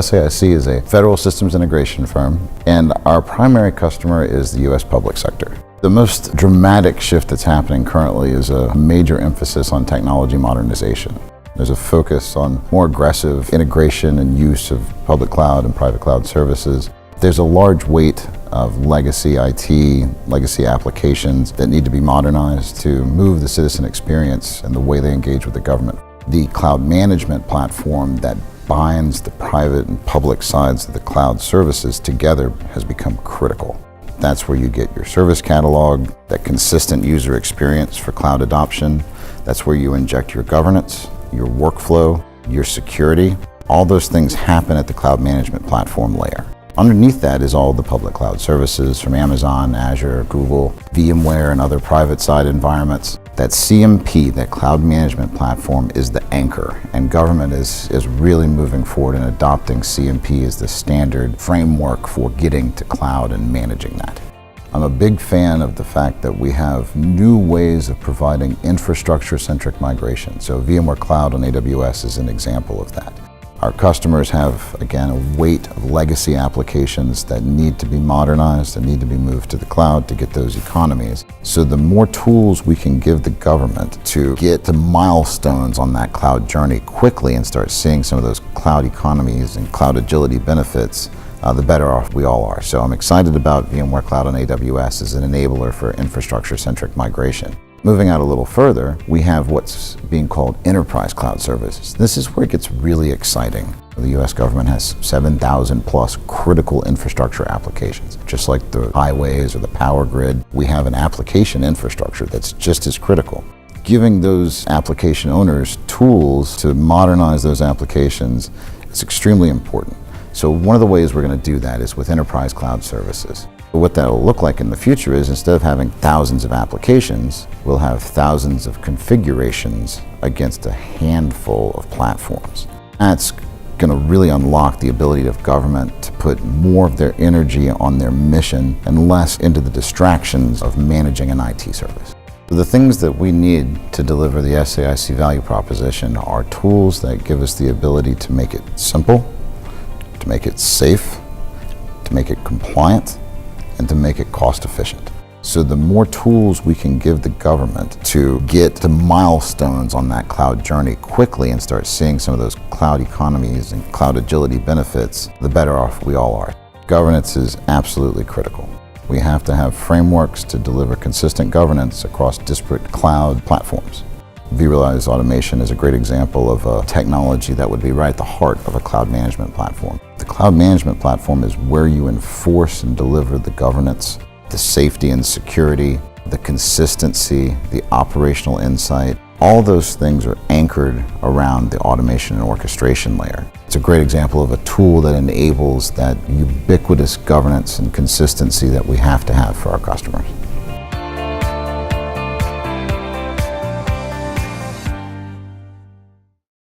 SAIC is a federal systems integration firm, and our primary customer is the U.S. public sector. The most dramatic shift that's happening currently is a major emphasis on technology modernization. There's a focus on more aggressive integration and use of public cloud and private cloud services. There's a large weight of legacy IT, legacy applications that need to be modernized to move the citizen experience and the way they engage with the government. The cloud management platform that binds the private and public sides of the cloud services together has become critical. That's where you get your service catalog, that consistent user experience for cloud adoption. That's where you inject your governance, your workflow, your security. All those things happen at the cloud management platform layer. Underneath that is all the public cloud services from Amazon, Azure, Google, VMware, and other private side environments. That CMP, that cloud management platform, is the anchor, and government is really moving forward and adopting CMP as the standard framework for getting to cloud and managing that. I'm a big fan of the fact that we have new ways of providing infrastructure-centric migration. So VMware Cloud on AWS is an example of that. Our customers have, again, a weight of legacy applications that need to be modernized and need to be moved to the cloud to get those economies. So the more tools we can give the government to get to milestones on that cloud journey quickly and start seeing some of those cloud economies and cloud agility benefits, the better off we all are. So I'm excited about VMware Cloud on AWS as an enabler for infrastructure-centric migration. Moving out a little further, we have what's being called enterprise cloud services. This is where it gets really exciting. The US government has 7,000 plus critical infrastructure applications. Just like the highways or the power grid, we have an application infrastructure that's just as critical. Giving those application owners tools to modernize those applications is extremely important. So one of the ways we're going to do that is with enterprise cloud services. What that will look like in the future is instead of having thousands of applications, we'll have thousands of configurations against a handful of platforms. That's going to really unlock the ability of government to put more of their energy on their mission and less into the distractions of managing an IT service. The things that we need to deliver the SAIC value proposition are tools that give us the ability to make it simple, to make it safe, to make it compliant, and to make it cost efficient. So the more tools we can give the government to get to milestones on that cloud journey quickly and start seeing some of those cloud economies and cloud agility benefits, the better off we all are. Governance is absolutely critical. We have to have frameworks to deliver consistent governance across disparate cloud platforms. vRealize Automation is a great example of a technology that would be right at the heart of a cloud management platform. The cloud management platform is where you enforce and deliver the governance, the safety and security, the consistency, the operational insight. All those things are anchored around the automation and orchestration layer. It's a great example of a tool that enables that ubiquitous governance and consistency that we have to have for our customers.